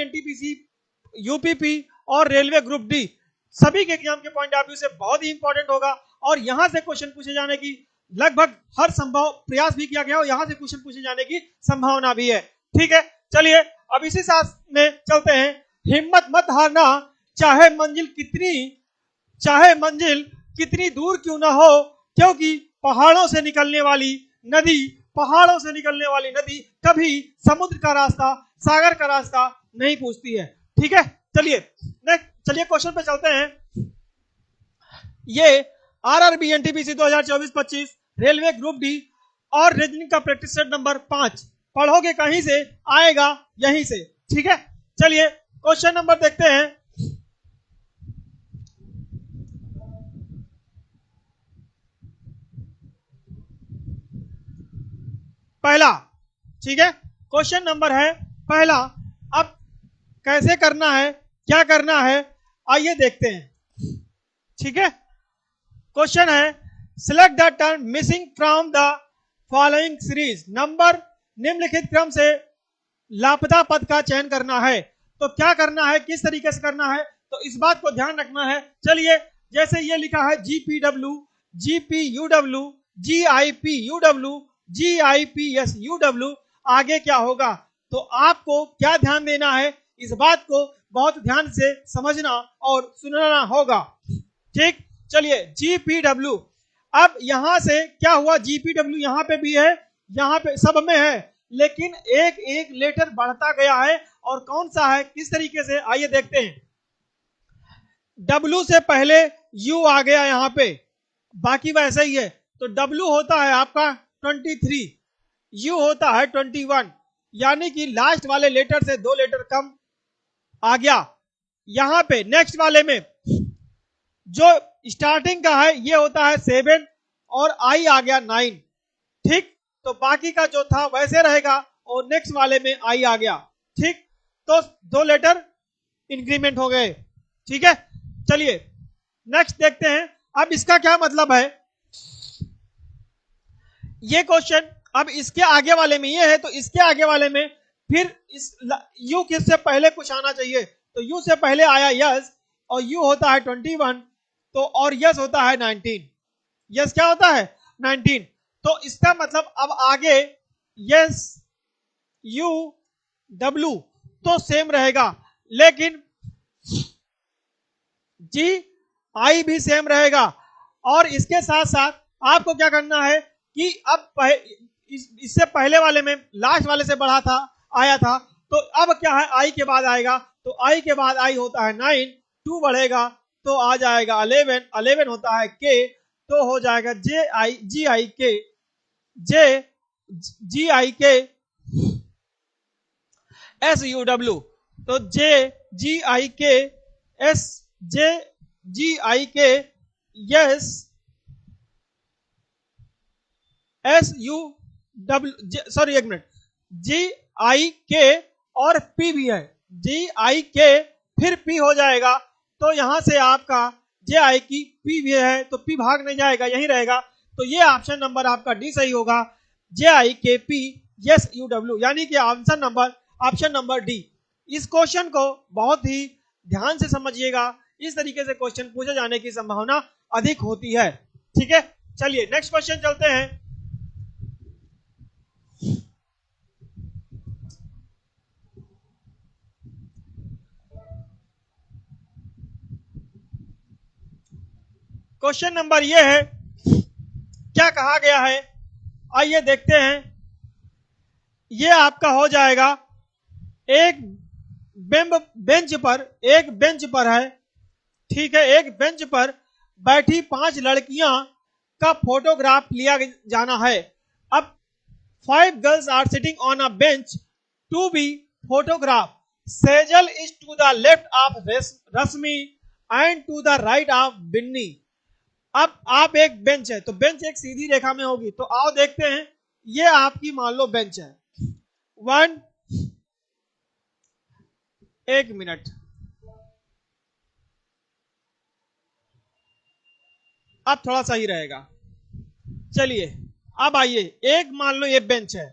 NTPC, UPP और railway group D सभी के एग्जाम के पॉइंट ऑफ व्यू से बहुत ही इंपॉर्टेंट होगा और यहां से क्वेश्चन पूछे जाने की लगभग हर संभव प्रयास भी किया गया और यहां से क्वेश्चन पूछे जाने की संभावना भी है। ठीक है, चलिए अब इसी साथ में चलते हैं। हिम्मत मत हारना, चाहे मंजिल कितनी दूर क्यों ना हो, क्योंकि पहाड़ों से निकलने वाली नदी कभी समुद्र का रास्ता, सागर का रास्ता नहीं पूछती है। ठीक है, चलिए क्वेश्चन पे चलते हैं। ये RRB NTPC 2024-25 railway group D और रीजनिंग का प्रैक्टिस सेट नंबर 5 पढ़ोगे कहीं से, आएगा यहीं से। ठीक है, चलिए क्वेश्चन नंबर देखते हैं। पहला, ठीक है, क्वेश्चन नंबर है पहला। अब कैसे करना है, क्या करना है, आइए देखते हैं। ठीक है, क्वेश्चन है select the term missing from the following series. Number निम्नलिखित क्रम से लापता पद का चयन करना है। तो क्या करना है, किस तरीके से करना है, तो इस बात को ध्यान रखना है। चलिए, जैसे ये लिखा है जीपीडब्ल्यू, जीपीयूडब्ल्यू, जीआईपीयूडब्ल्यू, जीआईपीएसयूडब्ल्यू, आगे क्या होगा। तो आपको क्या ध्यान देना है, इस बात को बहुत ध्यान से समझना और सुनना होगा। ठीक, चलिए जीपीडब्ल्यू। अब यहां से क्या हुआ, जीपीडब्ल्यू यहां पे भी है, यहां पे सब में है, लेकिन एक एक लेटर बढ़ता गया है और कौन सा है, किस तरीके से, आइए देखते हैं। डब्ल्यू से पहले यू आ गया यहां पे, बाकी वैसे ही है। तो डब्ल्यू होता है आपका 23, यू होता है 21, यानी कि लास्ट वाले लेटर से 2 लेटर कम आ गया। यहां पे नेक्स्ट वाले में जो स्टार्टिंग का है ये होता है 7 और आई आ गया 9। ठीक, तो बाकी का जो था वैसे रहेगा और नेक्स्ट वाले में आई आ गया। ठीक, तो 2 लेटर इंक्रीमेंट हो गए। ठीक है, चलिए नेक्स्ट देखते हैं। अब इसका क्या मतलब है, ये क्वेश्चन अब इसके आगे वाले में ये है, तो इसके आगे वाले में फिर इस यू किससे पहले कुछ आना चाहिए, तो यू से पहले आया यस और यू होता है 21, तो और यस होता है 19। यस क्या होता है 19, तो इसका मतलब अब आगे यस यू डब्ल्यू तो सेम रहेगा, लेकिन जी आई भी सेम रहेगा। और इसके साथ साथ आपको क्या करना है कि अब इससे पहले वाले में लास्ट वाले से बढ़ा था, आया था, तो अब क्या है, आई के बाद आएगा, तो आई के बाद आई होता है 9, 2 बढ़ेगा तो आ जाएगा 11, 11 होता है के, तो हो जाएगा जे आई जी आई के, जे जी आई के एस यू डब्ल्यू, तो जे जी आई के एस, जे जी आई के yes S U W, sorry एक मिनट, जी आई के और पी भी है, जी आई के फिर पी हो जाएगा, तो यहां से आपका जे आई की पी भी है, तो पी भाग नहीं जाएगा, यही रहेगा। तो ये ऑप्शन नंबर आपका डी सही होगा, जे आई के पी यस यू डब्ल्यू, यानी कि answer number option number D. इस क्वेश्चन को बहुत ही ध्यान से समझिएगा, इस तरीके से क्वेश्चन पूछे जाने की संभावना अधिक होती है। ठीक है, चलिए नेक्स्ट क्वेश्चन चलते हैं। क्वेश्चन नंबर ये है, क्या कहा गया है, आइए देखते हैं। ये आपका हो जाएगा एक बेंच पर है, ठीक है, एक बेंच पर बैठी 5 लड़कियां का फोटोग्राफ लिया जाना है। अब 5 girls are sitting on a bench to be photograph. Sejal is to the left of Rashmi and to the right of Binni. अब आप एक बेंच है, तो बेंच एक सीधी रेखा में होगी, तो आओ देखते हैं। ये आपकी मान लो बेंच है, 1 मिनट, अब थोड़ा सही रहेगा। चलिए अब आइए, एक मान लो ये बेंच है,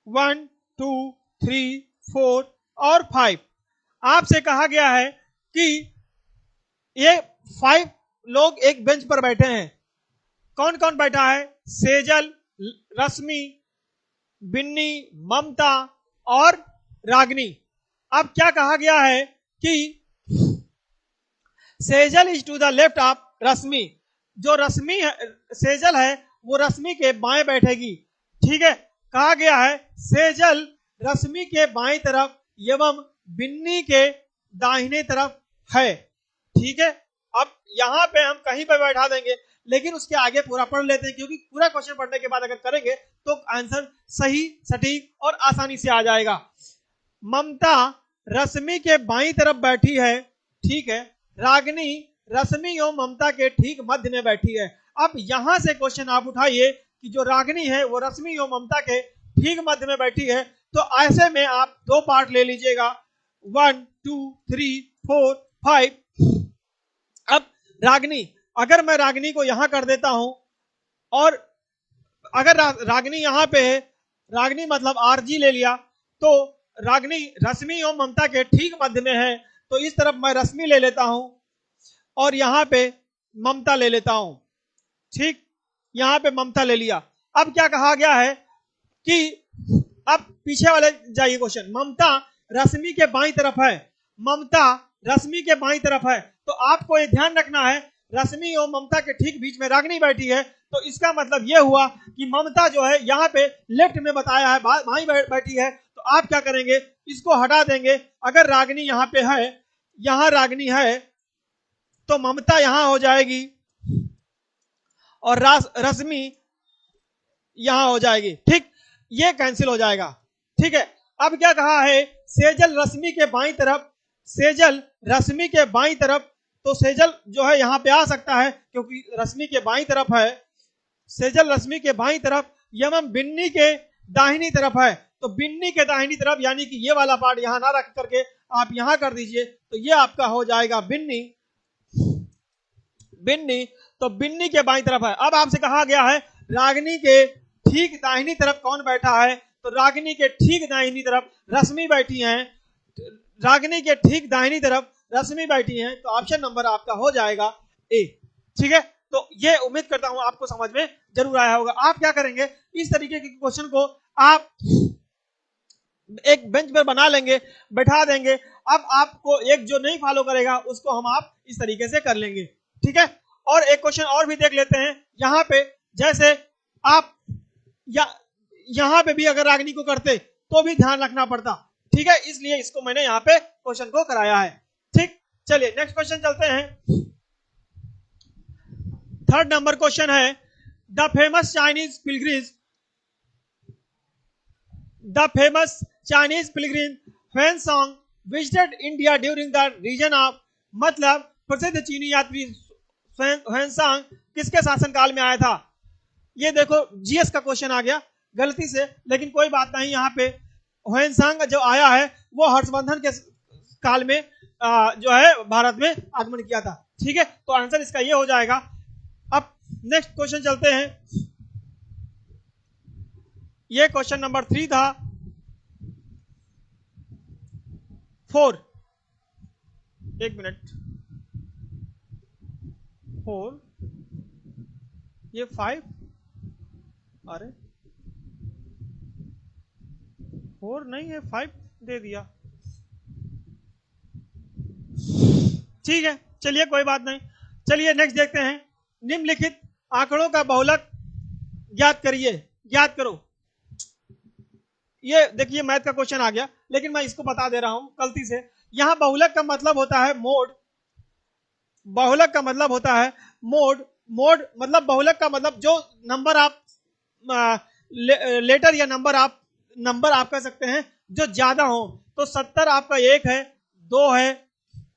1 2 3 4 और 5। आपसे कहा गया है कि ये 5 लोग एक बेंच पर बैठे हैं। कौन कौन बैठा है? सेजल, रश्मि, बिन्नी, ममता और रागिनी। अब क्या कहा गया है कि Sejal is to the left of Rashmi. जो रश्मि है, सेजल है, वो रश्मि के बाएं बैठेगी। ठीक है, कहा गया है सेजल रश्मि के बाएं तरफ एवं बिन्नी के दाहिने तरफ है। ठीक है, अब यहां पे हम कहीं पर बैठा देंगे, लेकिन उसके आगे पूरा पढ़ लेते हैं, क्योंकि पूरा क्वेश्चन पढ़ने के बाद अगर करेंगे तो आंसर सही, सटीक और आसानी से आ जाएगा। ममता रश्मि के बाईं तरफ बैठी है। ठीक है, रागिनी रश्मि और ममता के ठीक मध्य में बैठी है। अब यहां से क्वेश्चन आप उठाइए कि जो रागिनी है वो रश्मि और ममता के ठीक मध्य में बैठी है, तो ऐसे में आप दो पार्ट ले लीजिएगा, 1 2 3 4 5। अब रागिनी, अगर मैं रागिनी को यहां कर देता हूं और अगर रागिनी यहां पे है, रागिनी मतलब आरजी ले लिया, तो रागिनी रश्मि और ममता के ठीक मध्य में है, तो इस तरफ मैं रश्मि ले लेता हूं और यहां पे ममता ले लेता हूं। ठीक, यहां पे ममता ले लिया। अब क्या कहा गया है कि अब पीछे वाले जाइए क्वेश्चन, ममता रश्मि के बाईं तरफ है, ममता रश्मि के बाईं तरफ है, तो आपको ये ध्यान रखना है रश्मि और ममता के ठीक बीच में रागिनी बैठी है, तो इसका मतलब यह हुआ कि ममता जो है यहाँ पे लेफ्ट में बताया है बाईं बैठी है, तो आप क्या करेंगे, इसको हटा देंगे। अगर रागिनी यहाँ पे है, यहाँ रागिनी है, तो ममता यहां हो जाएगी और रश्मि यहां हो जाएगी। ठीक, ये कैंसिल हो जाएगा। ठीक है, अब क्या कहा है, सेजल रश्मि के बाईं तरफ, सेजल रश्मि के बाईं तरफ, तो सेजल जो है यहां पे आ सकता है क्योंकि रश्मि के बाईं तरफ है। सेजल रश्मि के बाईं तरफ एवं बिन्नी के दाहिनी तरफ है, तो बिन्नी के दाहिनी तरफ यानी कि ये वाला पार्ट यहां ना रख करके आप यहां कर दीजिए, तो ये आपका हो जाएगा बिन्नी। बिन्नी, तो बिन्नी के बाईं तरफ है। अब आपसे कहा गया है रागिनी के ठीक दाहिनी तरफ कौन बैठा है, तो रागिनी के ठीक दाहिनी तरफ रश्मि बैठी है, रागिनी के ठीक दाहिनी तरफ रश्मि बैठी है, तो ऑप्शन नंबर आपका हो जाएगा ए। ठीक है, तो ये उम्मीद करता हूं आपको समझ में जरूर आया होगा। आप क्या करेंगे, इस तरीके के क्वेश्चन को आप एक बेंच पर बना लेंगे, बैठा देंगे। अब आपको एक जो नहीं फॉलो करेगा उसको हम आप इस तरीके से कर लेंगे। ठीक है, और एक क्वेश्चन और भी देख लेते हैं। यहाँ पे जैसे आप यहाँ पे भी अगर रागिनी को करते तो भी ध्यान रखना पड़ता। ठीक है, इसलिए इसको मैंने यहाँ पे क्वेश्चन को कराया है। ठीक, चलिए नेक्स्ट क्वेश्चन चलते हैं। थर्ड नंबर क्वेश्चन है, the famous Chinese pilgrim Hiuen Tsang visited India during the region of, मतलब प्रसिद्ध चीनी यात्री ह्वेनसांग किसके शासनकाल में आया था। ये देखो जीएस का क्वेश्चन आ गया गलती से, लेकिन कोई बात नहीं। यहाँ पे ह्वेनसांग जो आया है वो हर्षवर्धन के काल में जो है भारत में आगमन किया था। ठीक है, तो आंसर इसका ये हो जाएगा। अब नेक्स्ट क्वेश्चन चलते हैं। ये क्वेश्चन नंबर 3 था। 4, एक मिनट, 4, ये 5, अरे 4 नहीं है, 5 दे दिया। ठीक है, चलिए कोई बात नहीं। चलिए नेक्स्ट देखते हैं। निम्नलिखित आंकड़ों का बहुलक ज्ञात करिए, ज्ञात करो। ये देखिए मैथ का क्वेश्चन आ गया, लेकिन मैं इसको बता दे रहा हूं गलती से। यहां बहुलक का मतलब होता है मोड, बहुलक का मतलब होता है मोड। मोड मतलब बहुलक का मतलब जो नंबर आप लेटर या नंबर आप कह सकते हैं जो ज्यादा हो। तो 70 आपका 1 है, 2 है,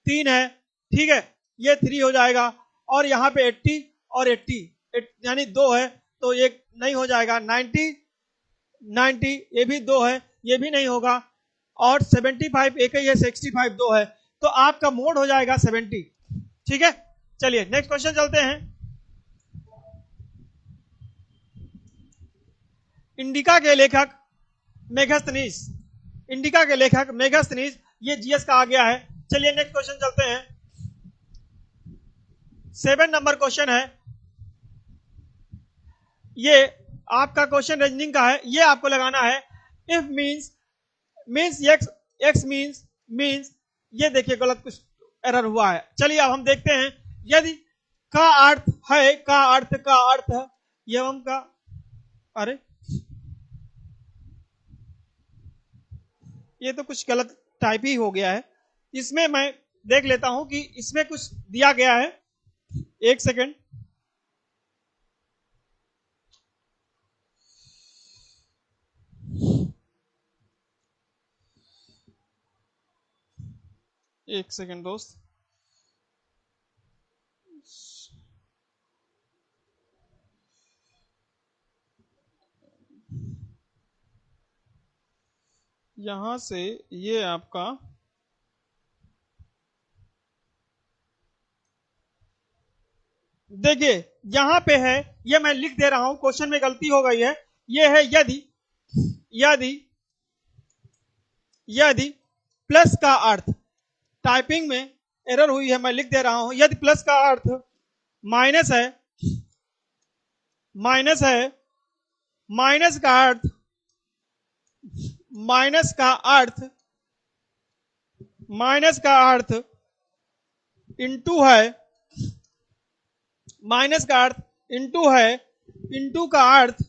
3 है। ठीक है, ये 3 हो जाएगा। और यहाँ पे 80 और 80 यानी 2 है, तो एक नहीं हो जाएगा। 90 ये भी 2 है, ये भी नहीं होगा। और 75 एक ही है, 65 2 है, तो आपका मोड हो जाएगा 70। ठीक है, चलिए नेक्स्ट क्वेश्चन चलते हैं। इंडिका के लेखक मेगास्थनीज इंडिका के लेखक मेगास्थनीज, ये जीएस का आ गया है। चलिए नेक्स्ट क्वेश्चन चलते हैं। 7 नंबर क्वेश्चन है, ये आपका क्वेश्चन रीजनिंग का है। ये आपको लगाना है इफ मीन्स एक्स मीन्स ये देखिए गलत कुछ एरर हुआ है। चलिए अब हम देखते हैं। यदि का अर्थ है, का अर्थ एवं का, अरे ये तो कुछ गलत टाइप ही हो गया है। इसमें मैं देख लेता हूं कि इसमें कुछ दिया गया है। एक सेकेंड, एक सेकेंड दोस्त। यहां से ये आपका देखिए यहां पे है, ये मैं लिख दे रहा हूं, क्वेश्चन में गलती हो गई है। ये है यदि यदि यदि प्लस का अर्थ, टाइपिंग में एरर हुई है, मैं लिख दे रहा हूं। यदि प्लस का अर्थ माइनस है, माइनस है, माइनस का अर्थ, माइनस का अर्थ, माइनस का अर्थ इंटू है, माइनस का अर्थ इंटू है, इंटू का अर्थ,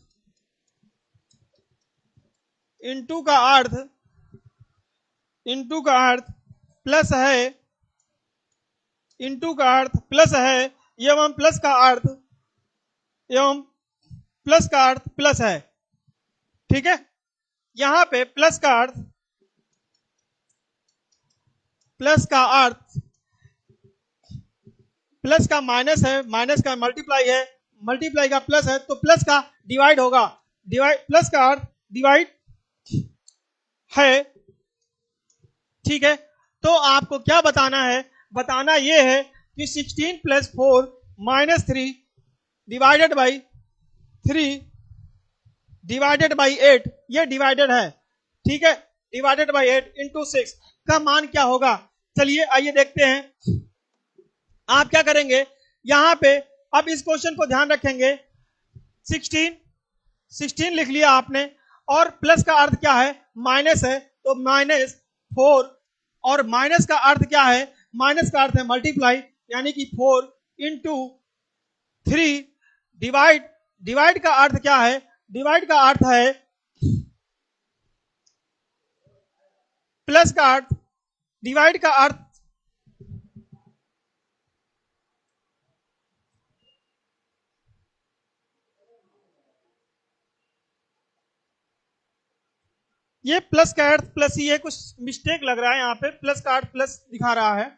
इंटू का अर्थ, इंटू का अर्थ प्लस है, इंटू का अर्थ प्लस है, एवं प्लस का अर्थ, एवं प्लस का अर्थ प्लस है। ठीक है, यहां पे प्लस का अर्थ, प्लस का अर्थ, प्लस का माइनस है, माइनस का मल्टीप्लाई है, मल्टीप्लाई का प्लस है, तो प्लस का डिवाइड होगा, डिवाइड, प्लस का अर्थ डिवाइड है। ठीक है, तो आपको क्या बताना है? बताना यह है कि 16 plus 4 minus 3 divided by 3 divided by 8, ये डिवाइडेड है। ठीक है, डिवाइडेड बाई 8 इंटू 6 का मान क्या होगा? चलिए आइए देखते हैं। आप क्या करेंगे यहां पे, अब इस क्वेश्चन को ध्यान रखेंगे। 16 लिख लिया आपने, और प्लस का अर्थ क्या है? माइनस है, तो माइनस 4, और माइनस का अर्थ क्या है? माइनस का अर्थ है मल्टीप्लाई, यानी कि 4 इंटू 3 डिवाइड, डिवाइड का अर्थ क्या है? डिवाइड का अर्थ है प्लस का अर्थ, डिवाइड का अर्थ ये प्लस का अर्थ प्लस ही है, कुछ मिस्टेक लग रहा है यहाँ पे, प्लस का अर्थ प्लस दिखा रहा है।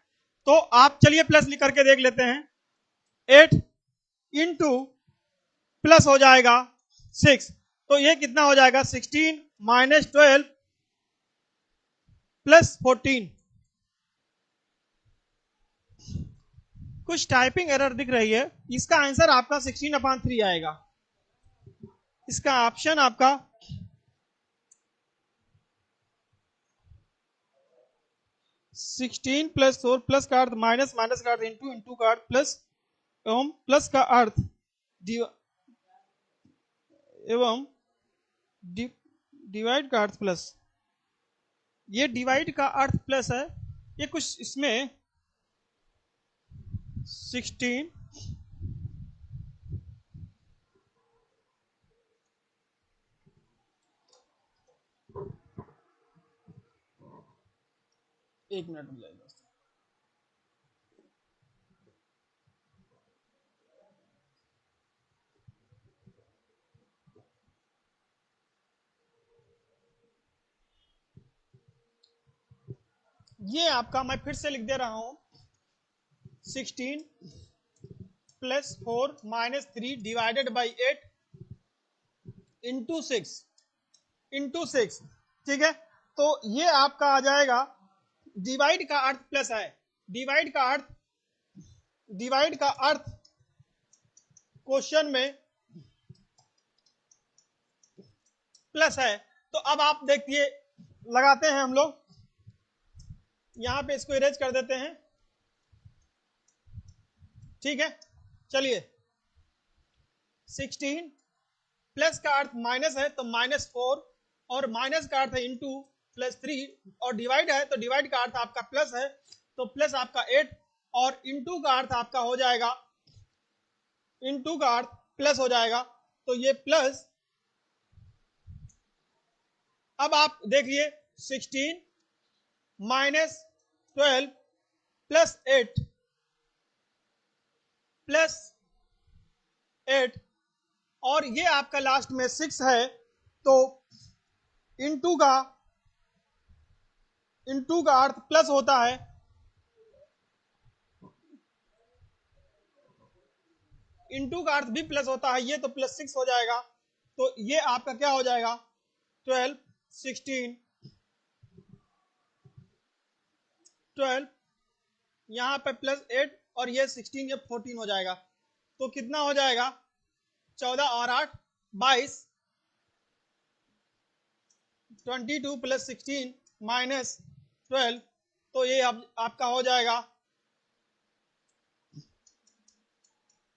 तो आप चलिए प्लस लिख करके देख लेते हैं। 8 इंटू प्लस हो जाएगा 6, तो ये कितना हो जाएगा? 16 माइनस 12 प्लस 14। कुछ टाइपिंग एरर दिख रही है। इसका आंसर आपका 16/3 आएगा। इसका ऑप्शन आपका 16 प्लस 4, प्लस का अर्थ माइनस, माइनस का अर्थ इंटू, इंटू का अर्थ प्लस, एवं प्लस का अर्थ एवं डिवाइड का अर्थ प्लस। ये डिवाइड का अर्थ प्लस है, ये कुछ इसमें 16 एक मिनट में जाएगा। ये आपका मैं फिर से लिख दे रहा हूं, 16 plus 4 minus 3 divided by 8 into 6, into 6। ठीक है, तो ये आपका आ जाएगा, डिवाइड का अर्थ प्लस है, डिवाइड का अर्थ, डिवाइड का अर्थ क्वेश्चन में प्लस है। तो अब आप देखिए, लगाते हैं हम लोग, यहां पे इसको इरेज कर देते हैं, ठीक है। चलिए 16 प्लस का अर्थ माइनस है तो -4, और माइनस का अर्थ है इंटू, +3, और डिवाइड है तो डिवाइड का अर्थ आपका प्लस है, तो प्लस आपका 8, और इंटू का अर्थ आपका हो जाएगा, इंटू का अर्थ प्लस हो जाएगा, तो ये प्लस। अब आप देखिए 16 -12 +8 +8, और ये आपका लास्ट में 6 है, तो इंटू का अर्थ प्लस होता है, इंटू का अर्थ भी प्लस होता है, ये तो +6 हो जाएगा, तो ये आपका क्या हो जाएगा 12 16 12, यहां पे +8 और ये 16, ये 14 हो जाएगा, तो कितना हो जाएगा 14 और 8 22, 22 + 16 -12, तो ये अब आपका हो जाएगा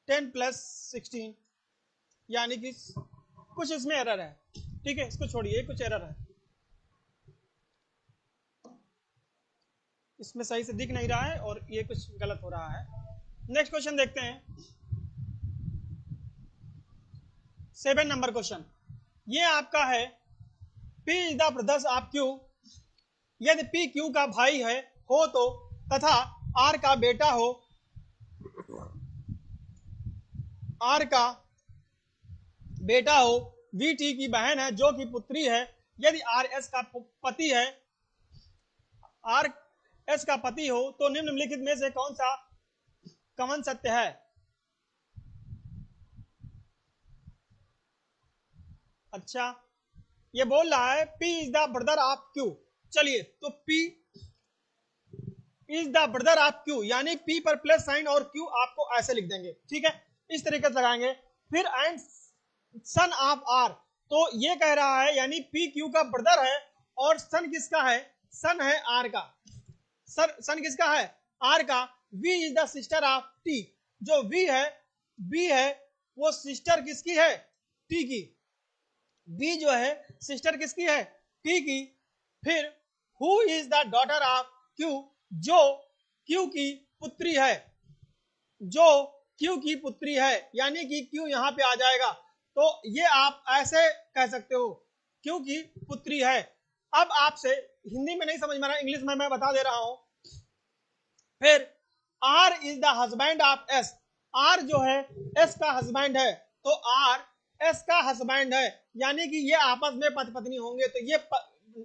10 + 16, यानी कि कुछ इसमें एरर है, ठीक है, इसको छोड़िए, कुछ एरर है इसमें, सही से दिख नहीं रहा है और ये कुछ गलत हो रहा है। नेक्स्ट क्वेश्चन देखते हैं, 7 नंबर क्वेश्चन। ये आपका है P is the brothers of Q, यदि P Q का भाई है हो तो, तथा R का बेटा हो, R का बेटा हो, V T की बहन है जो कि पुत्री है, यदि R S का पति है, R S का पति हो, तो निम्नलिखित में से कौन सा कमन सत्य है? अच्छा, ये बोल रहा है P is the brother of Q। चलिए, तो P is the brother of Q, यानी P पर प्लस साइन और Q आपको ऐसे लिख देंगे, ठीक है, इस तरीके से लगाएंगे। फिर एंड सन ऑफ R, तो ये कह रहा है यानी P Q का ब्रदर है, और सन किसका है? सन है R का। सन किसका है? R का। V is the sister of T, जो V है वो सिस्टर किसकी है? T की। B जो है सिस्टर किसकी है? T की। फिर who is the daughter of Q, जो Q की पुत्री है, जो Q की पुत्री है, यानी कि Q यहां पे आ जाएगा, तो ये आप ऐसे कह सकते हो Q की पुत्री है। अब आपसे हिंदी में नहीं समझ में आ रहा, इंग्लिश में मैं बता दे रहा हूं। फिर R is the husband of S, R जो है S का हस्बैंड है, तो R S का हस्बैंड है, यानी कि ये आपस में पति पत्नी होंगे, तो ये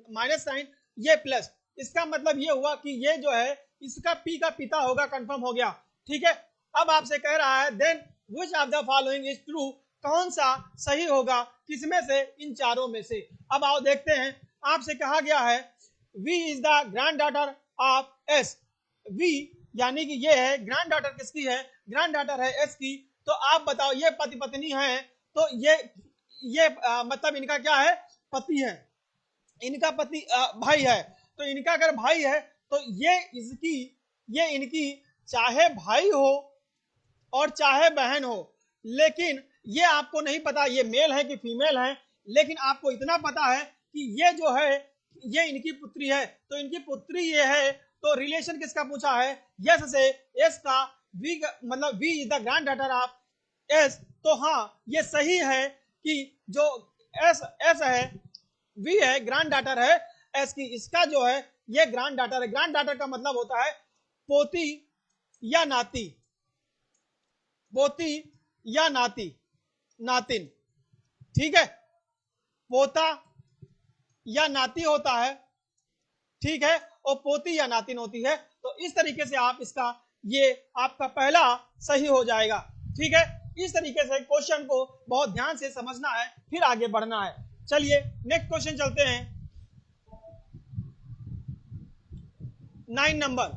माइनस साइन, ये प्लस, इसका मतलब ये हुआ कि ये जो है इसका P का पिता होगा, कंफर्म हो गया, ठीक है। अब आपसे कह रहा है then which of the following is true, कौन सा सही होगा किसमें से? इन चारों में से। अब आओ देखते हैं, आपसे कहा गया है V is the granddaughter of S, V यानी कि ये है ग्रैंड डॉटर किसकी है? ग्रैंड डॉटर है S की। तो आप बताओ, ये पति पत्नी है, तो ये मतलब इनका क्या है? पति है, इनका पति भाई है, तो इनका अगर भाई है तो ये इनकी चाहे भाई हो और चाहे बहन हो, लेकिन ये आपको नहीं पता ये मेल है कि फीमेल है, लेकिन आपको इतना पता है कि ये जो है ये इनकी पुत्री है, तो इनकी पुत्री ये है, तो रिलेशन किसका पूछा है? यस से। एस का वी, मतलब V is the granddaughter of S, तो हाँ ये सही है कि जो एस है, वी है, ग्रैंड डॉटर है एस की, इसका जो है ये ग्रैंड डॉटर है। ग्रैंड डॉटर का मतलब होता है पोती या नाती, पोती या नाती, नातिन, ठीक है, पोता या नाती होता है, ठीक है, और पोती या नातिन होती है। तो इस तरीके से आप इसका, ये आपका पहला सही हो जाएगा, ठीक है। इस तरीके से क्वेश्चन को बहुत ध्यान से समझना है, फिर आगे बढ़ना है। चलिए नेक्स्ट क्वेश्चन चलते हैं। 9 नंबर,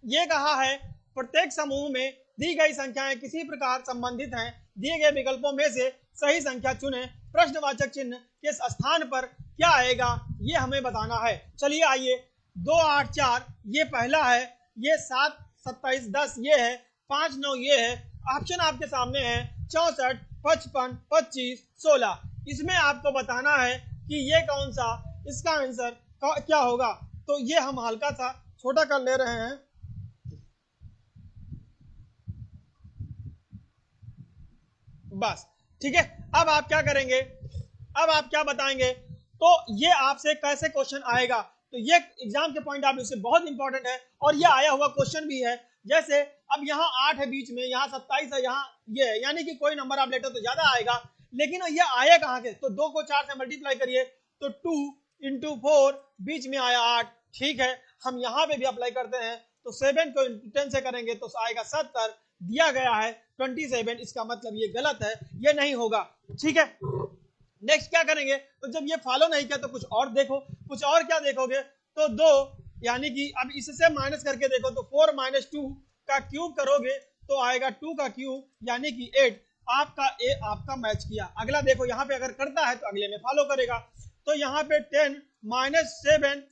ये कहा है प्रत्येक समूह में दी गई संख्याएं किसी प्रकार संबंधित हैं, दिए गए विकल्पों में से सही संख्या चुनें, प्रश्नवाचक चिन्ह के स्थान पर क्या आएगा ये हमें बताना है। चलिए आइए, 2 8 4 ये पहला है, ये 7 27 10 ये है, 5 9 ये है। ऑप्शन आपके सामने है 64 55 25 16। इसमें आपको बताना है कि ये कौन सा इसका आंसर क्या होगा। तो ये हम हल्का सा छोटा कर ले रहे हैं, बस ठीक है। अब आप क्या करेंगे, अब आप क्या बताएंगे, तो ये आपसे कैसे क्वेश्चन आएगा, तो ये एग्जाम के पॉइंट ऑफ व्यू से बहुत इंपॉर्टेंट है और ये आया हुआ क्वेश्चन भी है। जैसे अब यहाँ 8 है बीच में, यहाँ 27 है, यहाँ ये है, यानी कि कोई नंबर आप लेते तो ज्यादा आएगा, लेकिन ये आया कहाँ से, तो 2 को 4 से मल्टीप्लाई करिए तो 2 इंटू 4 बीच में आया 8, ठीक है। हम यहाँ पे भी अप्लाई करते हैं तो 7 को 10 से करेंगे तो आएगा 70, दिया गया है 27, इसका मतलब ये गलत है, ये नहीं होगा, ठीक है। नेक्स्ट क्या करेंगे, तो जब ये फॉलो नहीं किया तो कुछ और देखो, कुछ और क्या देखोगे, तो 2 यानी कि अब इससे माइनस करके देखो तो 4 - 2 का क्यूब करोगे तो आएगा 2 का क्यूब यानी कि 8। आपका ए आपका मैच किया। अगला देखो, यहाँ पे अगर करता है तो अगले में फॉलो करेगा, तो यहाँ पे 10 - 7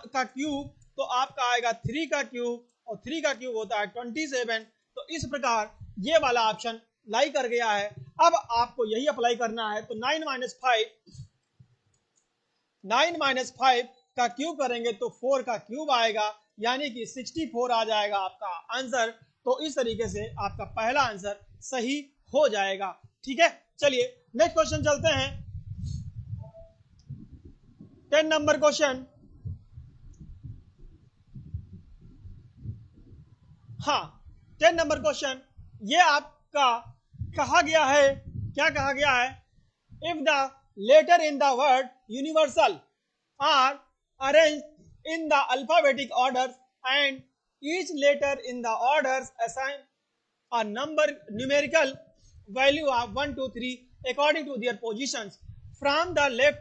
का क्यूब तो आपका आएगा 3 का क्यूब, और 3 का क्यूब होता है 27। तो इस प्रकार ये वाला ऑप्शन लाई कर गया है। अब आपको यही अप्लाई करना है, तो 9 - 5 का क्यूब करेंगे तो 4 का क्यूब आएगा यानी कि 64 आ जाएगा आपका आंसर। तो इस तरीके से आपका पहला आंसर सही हो जाएगा, ठीक है। चलिए नेक्स्ट क्वेश्चन चलते हैं। 10 नंबर क्वेश्चन, हाँ 10 नंबर क्वेश्चन ये आपका कहा गया है, क्या कहा गया है, if the letter in the word universal are arranged in the alphabetic order and each letter in the orders assign a number numerical value of 1 2 3 according to their positions from the left,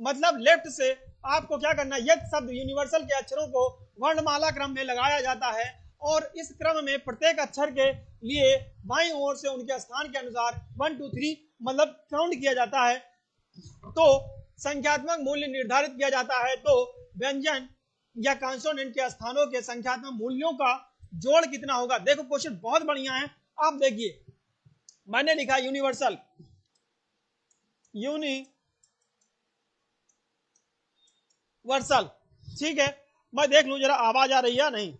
मतलब left से आपको क्या करना है, यदि शब्द universal के अक्षरों को वर्णमाला क्रम में लगाया जाता है और इस क्रम में प्रत्येक अक्षर के लिए बाईं ओर से उनके स्थान के अनुसार 1 2 3 मतलब काउंट किया जाता है, तो संख्यात्मक मूल्य निर्धारित किया जाता है। तो व्यंजन या कॉन्सोनेंट के स्थानों के संख्यात्मक मूल्यों का जोड़ कितना होगा। देखो क्वेश्चन बहुत बढ़िया है, आप देखिए मैंने लिखा यूनिवर्सल, यूनिवर्सल, ठीक है। मैं देख लूं जरा आवाज आ रही है नहीं,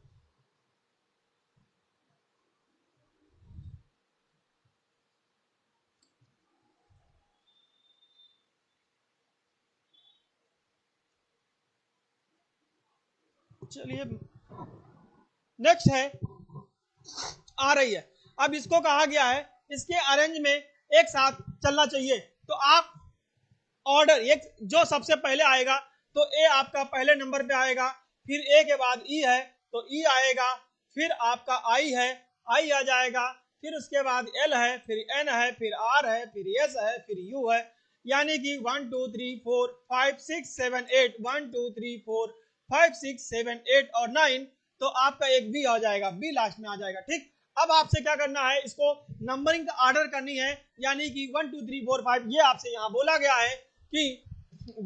चलिए नेक्स्ट है, आ रही है। अब इसको कहा गया है इसके अरेंज में एक साथ चलना चाहिए, तो आप ऑर्डर एक जो सबसे पहले आएगा तो ए आपका पहले नंबर पे आएगा, फिर ए के बाद ई है तो ई आएगा, फिर आपका आई है, आई आ जाएगा, फिर उसके बाद एल है, फिर एन है, फिर आर है, फिर एस है, फिर यू है, यानी कि 1 2 3 4 5 6 7 8 1 2 3 4 5 6 7 8 और 9, तो आपका एक बी आ जाएगा, बी लास्ट में आ जाएगा, ठीक। अब आपसे क्या करना है, इसको नंबरिंग का ऑर्डर करनी है, यानी कि 1 2 3 4 5 ये आपसे यहाँ बोला गया है कि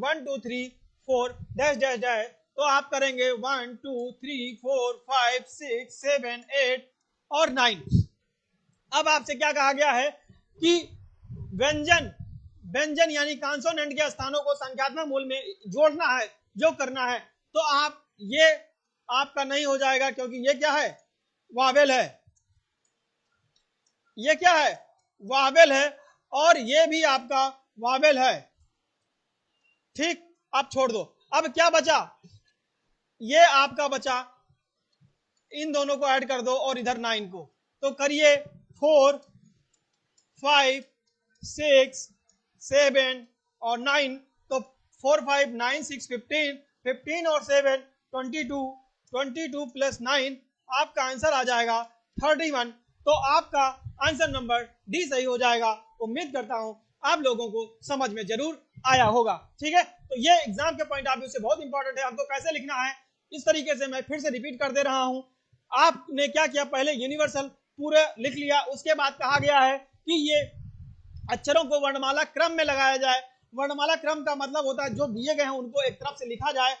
1 2 3 4 डैश डैश डैश, तो आप करेंगे 1 2 3 4 5 6 7 8 और 9। अब आपसे क्या कहा गया है कि व्यंजन व्यंजन यानी कॉन्सोनेंट के स्थानों को संख्यात्मक मूल में जोड़ना है, जो करना है, तो आप ये आपका नहीं हो जाएगा क्योंकि ये क्या है, वावेल है, ये क्या है, वावेल है, और ये भी आपका वावेल है, ठीक। आप छोड़ दो। अब क्या बचा, ये आपका बचा, इन दोनों को ऐड कर दो और इधर 9 को, तो करिए 4 5 6 7 और 9, तो 4 5 9 6 15 15 और 7 22 22 प्लस 9 आपका आंसर आ जाएगा 31। तो आपका आंसर नंबर डी सही हो जाएगा। उम्मीद करता हूं आप लोगों को समझ में जरूर आया होगा, ठीक है। तो ये एग्जाम के पॉइंट ऑफ व्यू से बहुत इंपॉर्टेंट है, हमको कैसे लिखना है इस तरीके से मैं फिर से रिपीट कर दे रहा हूं। आपने क्या किया, पहले यूनिवर्सल पूरे लिख लिया, उसके बाद कहा गया है कि ये अक्षरों को वर्णमाला क्रम में लगाया जाए, वर्णमाला क्रम का मतलब होता है जो दिए गए हैं उनको एक तरफ से लिखा जाए,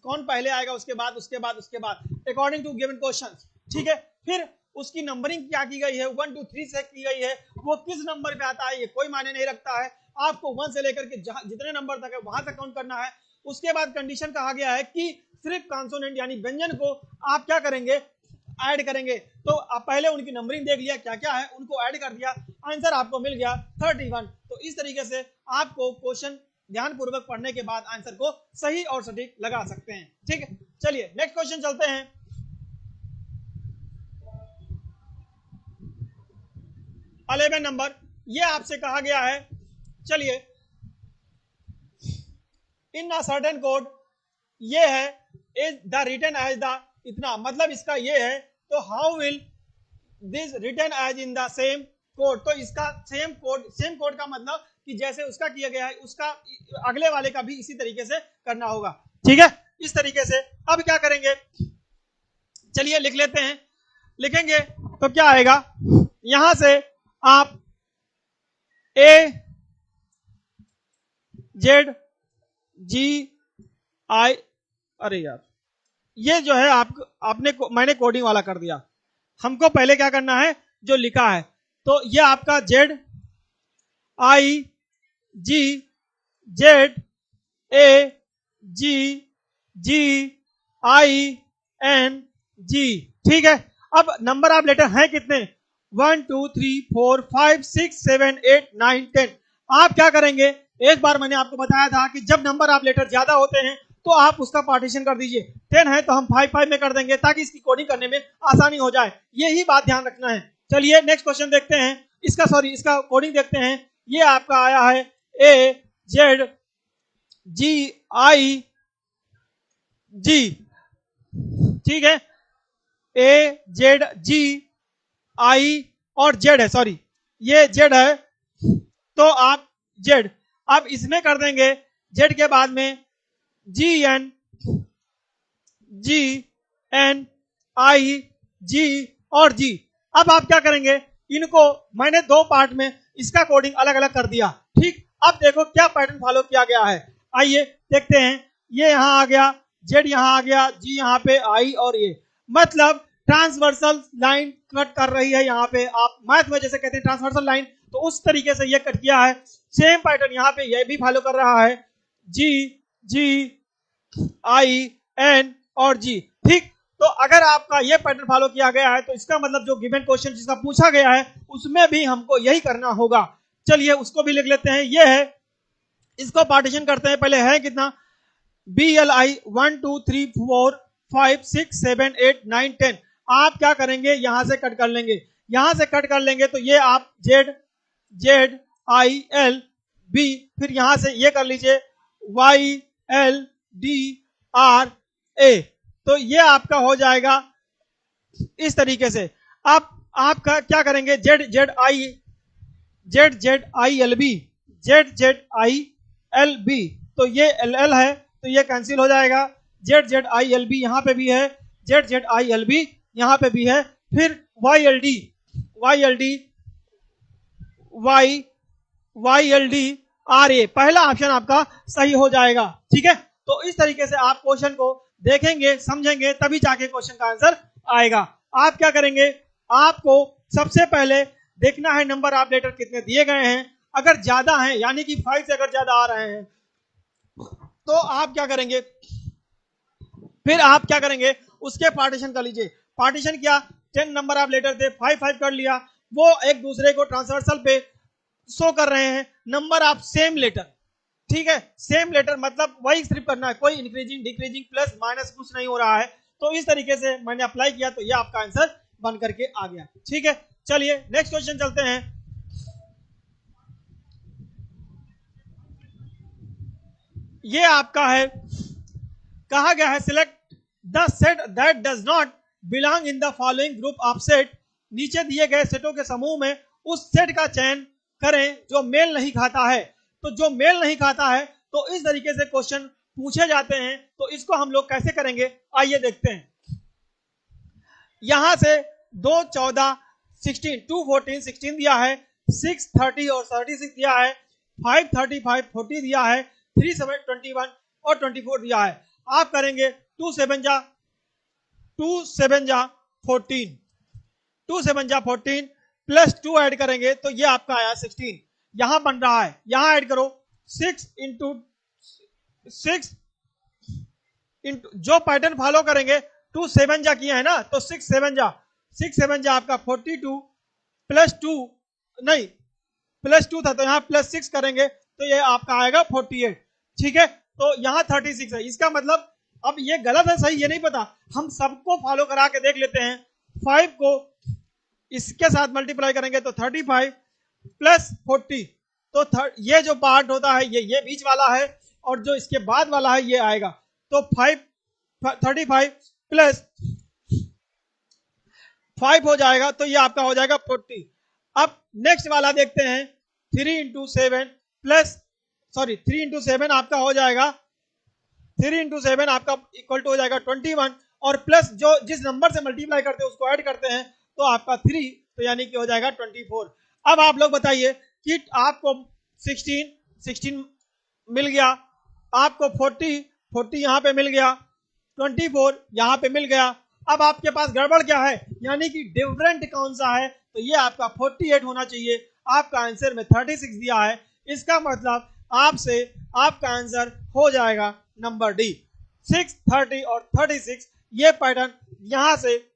कौन पहले आएगा उसके बाद उसके बाद उसके बाद अकॉर्डिंग टू गिवन क्वेश्चन। ठीक है, फिर उसकी नंबरिंग क्या की गई है, 1 2 3 से की गई है, वो किस नंबर पे आता है ये कोई मायने नहीं रखता है, आपको 1 से लेकर के जितने नंबर तक है वहां तक काउंट करना है। उसके बाद कंडीशन कहा गया है कि सिर्फ कॉन्सोनेंट यानी व्यंजन को आप क्या करेंगे, ऐड करेंगे। तो आप पहले उनकी नंबरिंग देख लिया क्या क्या है, उनको ऐड कर दिया, आंसर आपको मिल गया 31। तो इस तरीके से आपको क्वेश्चन ध्यानपूर्वक पढ़ने के बाद आंसर को सही और सटीक लगा सकते हैं। ठीक है, चलिए नेक्स्ट क्वेश्चन चलते हैं। 11 नंबर, ये आपसे कहा गया है, चलिए इन अ सर्टेन कोड, ये है is the written as the, इतना मतलब इसका ये है, तो how will this written as in the same code. तो इसका सेम कोड का मतलब कि जैसे उसका किया गया है उसका अगले वाले का भी इसी तरीके से करना होगा। ठीक है, इस तरीके से अब क्या करेंगे, चलिए लिख लेते हैं। लिखेंगे तो क्या आएगा, यहां से आप ए जेड जी आई, अरे यार ये जो है मैंने कोडिंग वाला कर दिया, हमको पहले क्या करना है जो लिखा है, तो ये आपका Z I G Z A G G I N G. ठीक है, अब नंबर ऑफ लेटर हैं कितने, 1 2 3 4 5 6 7 8 9 10। आप क्या करेंगे, एक बार मैंने आपको बताया था कि जब नंबर ऑफ लेटर ज्यादा होते हैं तो आप उसका पार्टीशन कर दीजिए। 10 है तो हम 5 5 में कर देंगे ताकि इसकी कोडिंग करने में आसानी हो जाए, यही बात ध्यान रखना है। चलिए नेक्स्ट क्वेश्चन देखते हैं, इसका कोडिंग देखते हैं। ये आपका आया है ए जेड जी आई जी। ठीक है, ए जेड जी आई और जेड है, सॉरी ये जेड है, तो आप जेड, अब इसमें कर देंगे जेड के बाद में जी एन आई जी और जी। अब आप क्या करेंगे, इनको मैंने दो पार्ट में इसका कोडिंग अलग अलग कर दिया। ठीक, अब देखो क्या पैटर्न फॉलो किया गया है, आइए देखते हैं। ये यहां आ गया, जेड यहां आ गया, जी यहां पे, आई और ये, मतलब ट्रांसवर्सल लाइन कट कर रही है यहाँ पे, आप मैथ में जैसे कहते हैं ट्रांसवर्सल लाइन, तो उस तरीके से ये कट किया है। सेम पैटर्न यहाँ पे ये भी फॉलो कर रहा है, जी जी आई एन और जी। ठीक, तो अगर आपका ये पैटर्न फॉलो किया गया है तो इसका मतलब जो गिवन क्वेश्चन जिसका पूछा गया है उसमें भी हमको यही करना होगा। चलिए उसको भी लिख लेते हैं, ये है, इसको पार्टीशन करते हैं। पहले है कितना, बी एल आई 1 2 3 4 5 6 7 8 9 10। आप क्या करेंगे, यहां से कट कर लेंगे, यहां से कट कर लेंगे तो ये आप Z Z I L B, फिर यहां से ये कर लीजिए Y L D R A, तो ये आपका हो जाएगा इस तरीके से। आपका क्या करेंगे, Z Z I L B, Z I L B, तो ये एल एल है तो ये कैंसिल हो जाएगा, जेड आई एल बी यहाँ पे भी है, जेड आई एल बी यहाँ पे भी है, फिर Y L D Y L D R A, पहला ऑप्शन आपका सही हो जाएगा। ठीक है, तो इस तरीके से आप क्वेश्चन को देखेंगे समझेंगे तभी जाके क्वेश्चन का आंसर आएगा। आप क्या करेंगे, आपको सबसे पहले देखना है नंबर ऑफ लेटर कितने दिए गए हैं, अगर ज्यादा हैं यानी कि 5 से अगर ज्यादा आ रहे हैं तो आप क्या करेंगे, फिर आप क्या करेंगे उसके पार्टीशन कर लीजिए। पार्टीशन क्या, 10 नंबर ऑफ लेटर थे, 5 5 कर लिया, वो एक दूसरे को ट्रांसवर्सल पे शो कर रहे हैं, नंबर ऑफ सेम लेटर। ठीक है, सेम लेटर मतलब वही सिर्फ करना है, कोई इंक्रीजिंग डिक्रीजिंग प्लस माइनस कुछ नहीं हो रहा है। तो इस तरीके से मैंने अप्लाई किया तो ये आपका आंसर बन करके आ गया। ठीक है, चलिए नेक्स्ट क्वेश्चन चलते हैं। ये आपका है, कहा गया है select the set that does not belong in the following group of set. नीचे दिए गए सेटों के समूह में उस सेट का चयन करें जो मेल नहीं खाता है। तो जो मेल नहीं खाता है तो इस तरीके से क्वेश्चन पूछे जाते हैं, तो इसको हम लोग कैसे करेंगे आइए देखते हैं। यहां से 2 14 16 2 14 16 दिया है, 6 30 और 36 दिया है, 5 35 40 दिया है, 3 7 21 और 24 दिया है। आप करेंगे 2 7 जा 14, 2 7 जा 14 प्लस 2 ऐड करेंगे तो ये आपका आया 16। यहां बन रहा है, यहां ऐड करो 6 इंटू 6 इंटू, जो पैटर्न फॉलो करेंगे 2 7 जा किया है ना, तो 6 7 जा आपका 42 प्लस 2 नहीं प्लस 2 था तो यहाँ प्लस 6 करेंगे तो ये आपका आएगा 48। ठीक है, तो यहाँ 36 है। इसका मतलब अब ये गलत है सही ये नहीं पता, हम सबको फॉलो करा के देख लेते हैं। 5 को इसके साथ मल्टीप्लाई करेंगे तो 35 प्लस 40, तो ये जो पार्ट होता है ये बीच वाला है और जो इसके बाद वाला है ये आएगा, तो 35 प्लस 5 हो जाएगा तो ये आपका हो जाएगा 40। अब नेक्स्ट वाला देखते हैं, 3 इंटू 7 प्लस 3 इंटू 7 आपका हो जाएगा, 3 इंटू 7 आपका इक्वल टू हो जाएगा 21 और प्लस जो जिस नंबर से मल्टीप्लाई करते हैं उसको ऐड करते हैं तो आपका 3, तो यानी कि हो जाएगा 24। अब आप लोग बताइए कि आपको 16 मिल गया, आपको 40 यहां पे मिल गया, 24 यहां पे मिल गया। अब आपके पास गड़बड़ क्या है, यानी कि डिफरेंट कौन सा है, तो ये आपका 48 होना चाहिए। आपका आंसर में 36 दिया है, इसका मतलब आपसे आपका आंसर हो जाएगा नंबर डी 6, 30 और 36। ये पैटर्न यहां से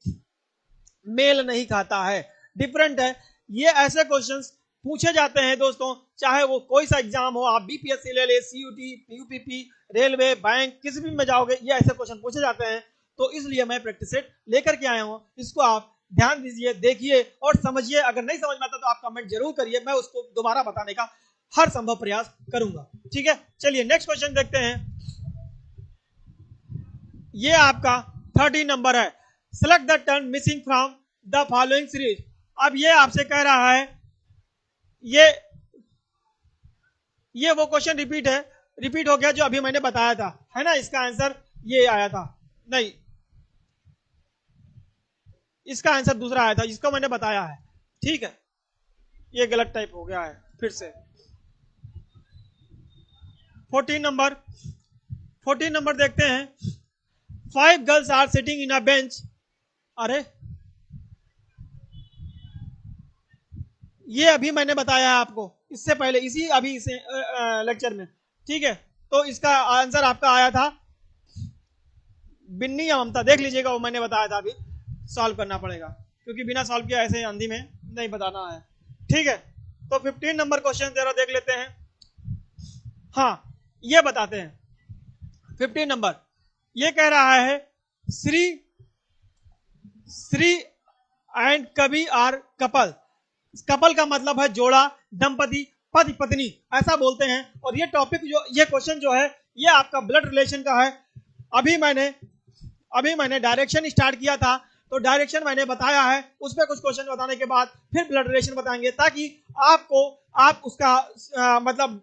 मेल नहीं खाता है, डिफरेंट है। ये ऐसे क्वेश्चंस पूछे जाते हैं दोस्तों, चाहे वो कोई सा एग्जाम हो, आप बीपीएससी ले ले, सीयूटी, पीयूपीपी, रेलवे, बैंक, किसी भी में जाओगे ये ऐसे क्वेश्चन पूछे जाते हैं। तो इसलिए मैं प्रैक्टिस सेट लेकर के आया हूं, इसको आप ध्यान दीजिए, देखिए और समझिए। अगर नहीं समझ में आता तो आप कमेंट जरूर करिए, मैं उसको दोबारा बताने का हर संभव प्रयास करूंगा। ठीक है, चलिए नेक्स्ट क्वेश्चन देखते हैं। ये आपका 13 नंबर है, select the term missing from the following series. अब ये आपसे कह रहा है, ये वो क्वेश्चन रिपीट हो गया जो अभी मैंने बताया था, है ना। इसका आंसर ये आया था, नहीं इसका आंसर दूसरा आया था जिसको मैंने बताया है। ठीक है, ये गलत टाइप हो गया है फिर से। 14 नंबर देखते हैं। 5 girls are sitting in a bench. अरे ये अभी मैंने बताया है आपको, इससे पहले इसी लेक्चर में। ठीक है, तो इसका आंसर आपका आया था बिन्नी या ममता, देख लीजिएगा, वो मैंने बताया था। अभी सॉल्व करना पड़ेगा क्योंकि बिना सॉल्व किया ऐसे अंधी में नहीं बताना है। ठीक है, तो 15 नंबर क्वेश्चन जरा देख लेते हैं। हाँ, ये बताते हैं 15 नंबर। ये कह रहा है श्री एंड कवि आर कपल। कपल का मतलब है जोड़ा, दंपति, पति पत्नी ऐसा बोलते हैं। और ये टॉपिक ये क्वेश्चन जो है ये आपका ब्लड रिलेशन का है। अभी मैंने डायरेक्शन स्टार्ट किया था, तो डायरेक्शन मैंने बताया है, उस पर कुछ क्वेश्चन बताने के बाद फिर ब्लड रिलेशन बताएंगे, ताकि आप उसका मतलब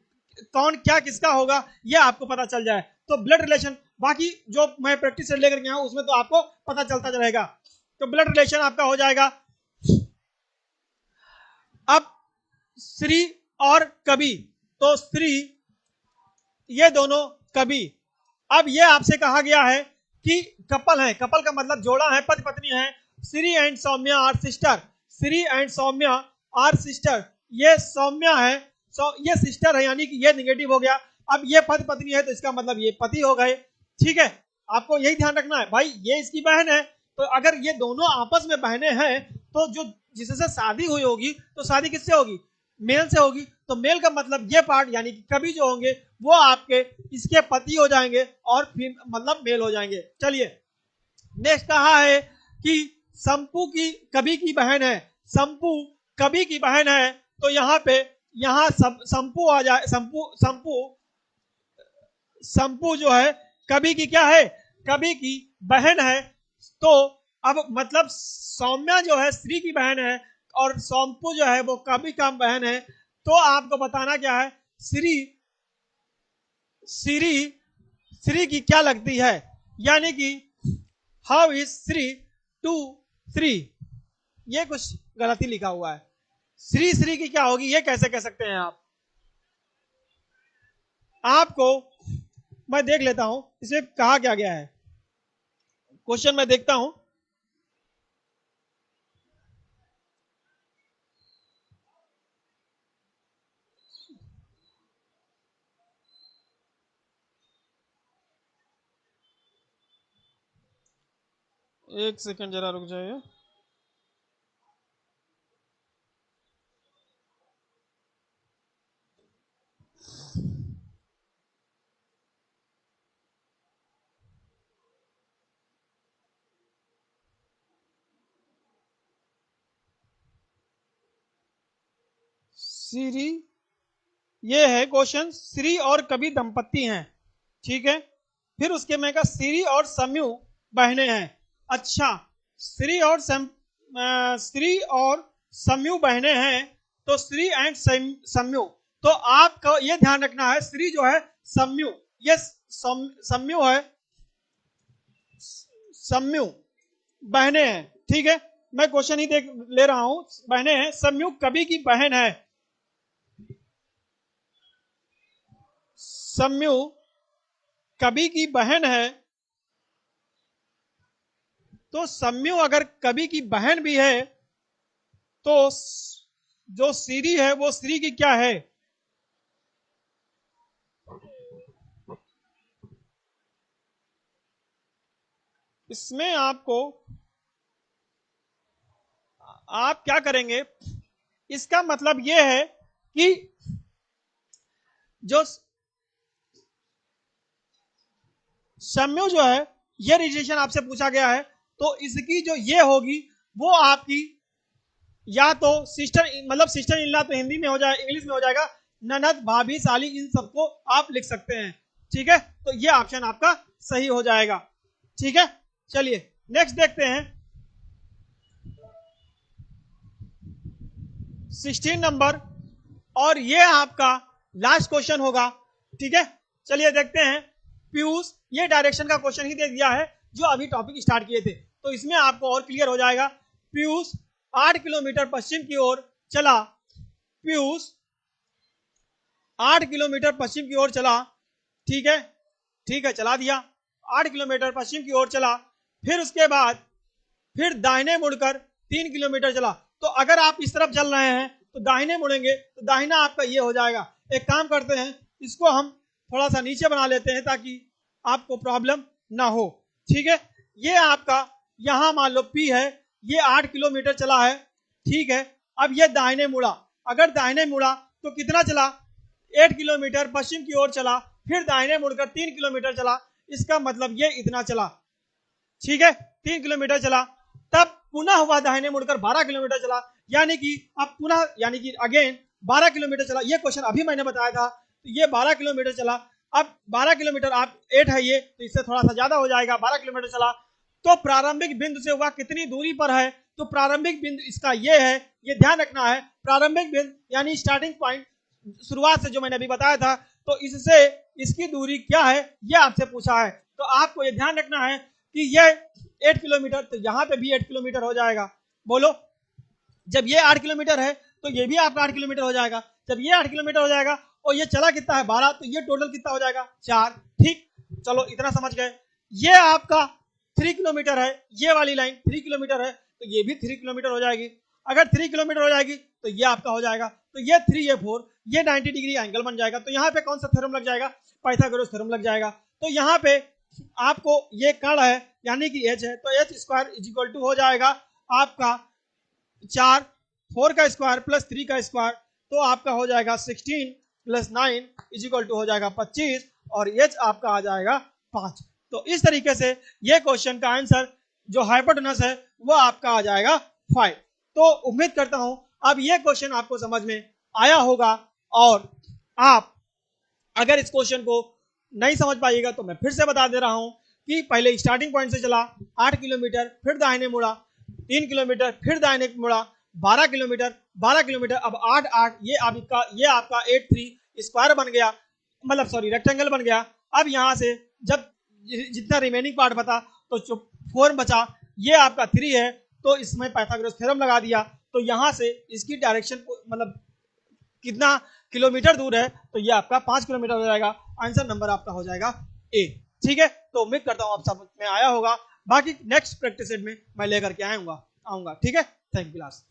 कौन क्या किसका होगा ये आपको पता चल जाए। तो ब्लड रिलेशन, बाकी जो मैं प्रैक्टिस से लेकर गया हूं उसमें तो आपको पता चलता रहेगा। तो ब्लड रिलेशन आपका हो जाएगा। अब श्री और कवि, तो श्री ये दोनों कवि। अब ये आपसे कहा गया है कि कपल है, कपल का मतलब जोड़ा है, पति पत्नी है। Shri and Saumya are sister, Shri and Saumya are sister. ये सौम्या है, ये सिस्टर है, यानी कि ये निगेटिव हो गया। अब ये पति पत्नी है तो इसका मतलब ये पति हो गए। ठीक है, आपको यही ध्यान रखना है भाई, ये इसकी बहन है। तो अगर ये दोनों आपस में बहनें हैं तो जो जिससे शादी हुई होगी तो शादी किससे होगी, मेल से होगी। तो मेल का मतलब ये पार्ट यानी कि कवि जो होंगे वो आपके इसके पति हो जाएंगे और फिर मतलब मेल हो जाएंगे। चलिए नेक्स्ट कहा है कि संपू की कवि की बहन है, संपू कवि की बहन है। तो यहाँ संपू आ जाए, संपू जो है कवि की क्या है, कवि की बहन है। तो अब मतलब सौम्या जो है श्री की बहन है और संपू जो है वो कवि का बहन है। तो आपको बताना क्या है, श्री की क्या लगती है, यानी कि how is Shri to Shri. ये कुछ गलती लिखा हुआ है, श्री की क्या होगी ये कैसे कह सकते हैं आप। आपको मैं देख लेता हूं इसमें कहा क्या गया है। क्वेश्चन मैं देखता हूं। एक सेकंड जरा रुक जाइए। श्री, ये है क्वेश्चन, श्री और कवि दंपति हैं, ठीक है। फिर उसके मैं कहा श्री और समयु बहनें हैं। अच्छा, श्री और श्री और समयु बहनें हैं, तो श्री एंड समयु, तो आपको ये ध्यान रखना है श्री जो है समयु, ये समयु है, समयु बहनें हैं, ठीक है। मैं क्वेश्चन ही देख ले रहा हूं, बहनें हैं, समयु कवि की बहन है, समयु कवि की बहन है, तो समयु अगर कवि की बहन भी है तो जो श्री है वो श्री की क्या है, इसमें आपको आप क्या करेंगे, इसका मतलब यह है कि जो समयु जो है ये रिलेशन आपसे पूछा गया है, तो इसकी जो ये होगी वो आपकी या तो सिस्टर, मतलब सिस्टर इन लॉ तो हिंदी में हो जाए, इंग्लिश में हो जाएगा, ननद, भाभी, साली, इन सबको आप लिख सकते हैं, ठीक है। तो ये ऑप्शन आपका सही हो जाएगा, ठीक है। चलिए नेक्स्ट देखते हैं 16 नंबर, और ये आपका लास्ट क्वेश्चन होगा, ठीक है। चलिए देखते हैं। पीयूष, ये डायरेक्शन का क्वेश्चन ही दे दिया है जो अभी टॉपिक स्टार्ट किए थे, तो इसमें आपको और क्लियर हो जाएगा। पीयूष 8 किलोमीटर पश्चिम की ओर चला, पीयूष 8 किलोमीटर पश्चिम की ओर चला, ठीक है, ठीक है, चला दिया, 8 किलोमीटर पश्चिम की ओर चला, फिर उसके बाद फिर दाहिने मुड़कर 3 किलोमीटर चला। तो अगर आप इस तरफ चल रहे हैं तो दाहिने मुड़ेंगे तो दाहिना आपका ये हो जाएगा। एक काम करते हैं, इसको हम थोड़ा सा नीचे बना लेते हैं ताकि आपको प्रॉब्लम ना हो, ठीक है। ये आपका यहां मान लो P है, ये 8 किलोमीटर चला है, ठीक है। अब ये दाहिने मुड़ा, अगर दाहिने मुड़ा तो कितना चला, 8 किलोमीटर पश्चिम की ओर चला, फिर दाहिने मुड़कर 3 किलोमीटर चला, इसका मतलब ये इतना चला, ठीक है, 3 किलोमीटर चला, तब पुनः हुआ दाहिने मुड़कर 12 किलोमीटर चला, यानी कि अब पुनः यानी कि अगेन 12 किलोमीटर चला। ये क्वेश्चन अभी मैंने बताया था, तो ये 12 किलोमीटर चला। अब 12 किलोमीटर, आप 8 है ये, तो इससे थोड़ा सा ज्यादा हो जाएगा, 12 किलोमीटर चला, तो प्रारंभिक बिंदु से वह कितनी दूरी पर है, तो प्रारंभिक बिंदु इसका ये है, ये ध्यान रखना है। प्रारंभिक बिंदु यानी स्टार्टिंग पॉइंट, शुरुआत से जो मैंने अभी बताया था, तो इससे इसकी दूरी क्या है ये आपसे पूछा है, तो आपको ये ध्यान रखना है कि ये 8 किलोमीटर, तो यहां पे भी 8 किलोमीटर हो जाएगा। बोलो, जब ये 8 किलोमीटर है तो ये भी आपका 8 किलोमीटर हो जाएगा। जब ये 8 किलोमीटर हो जाएगा और ये चला कितना है 12, तो ये टोटल कितना हो जाएगा 4, ठीक। चलो इतना समझ गए। ये आपका 3 किलोमीटर है, ये वाली लाइन 3 किलोमीटर है, तो ये भी 3 किलोमीटर हो जाएगी। अगर 3 किलोमीटर हो जाएगी तो ये आपका हो जाएगा, तो ये 3, ये 4, ये 90 डिग्री एंगल बन जाएगा। तो यहाँ पे कौन सा थ्योरम लग जाएगा, पाइथागोरस थ्योरम लग जाएगा। तो यहाँ पे आपको ये कर्ण है यानी कि h है, तो h square is equal to हो जाएगा आपका 4, 4 का स्क्वायर प्लस 3 का स्क्वायर, तो आपका हो जाएगा 16 प्लस 9 इज इक्वल टू हो जाएगा 25, और h आपका आ जाएगा 5। तो इस तरीके से ये क्वेश्चन का आंसर जो हाइपोटेनस है वो आपका आ जाएगा 5। तो उम्मीद करता हूं अब ये क्वेश्चन आपको समझ में आया होगा, और आप अगर इस क्वेश्चन को नहीं समझ पाइएगा तो मैं फिर से बता दे रहा हूं कि पहले स्टार्टिंग पॉइंट से चला 8 किलोमीटर, फिर दाहिने मुड़ा 3 किलोमीटर, फिर दाहिने मुड़ा 12 किलोमीटर, 12 किलोमीटर, अब 8 8, ये आपका 8 3 स्क्वायर बन गया, मतलब सॉरी रेक्टेंगल बन गया। अब यहां से जब जितना रिमेनिंग पार्ट बता तो जो 4 बचा ये आपका 3 है, तो इसमें पाइथागोरस थ्योरम लगा दिया, तो यहां से इसकी डायरेक्शन मतलब कितना किलोमीटर दूर है, तो ये आपका 5 किलोमीटर हो जाएगा। आंसर नंबर आपका हो जाएगा ए। ठीक है, तो उम्मीद करता हूं आप सब में आया होगा। बाकी नेक्स्ट प्रैक्टिस सेट में मैं लेकर के आऊंगा। ठीक है, थैंक यू क्लास।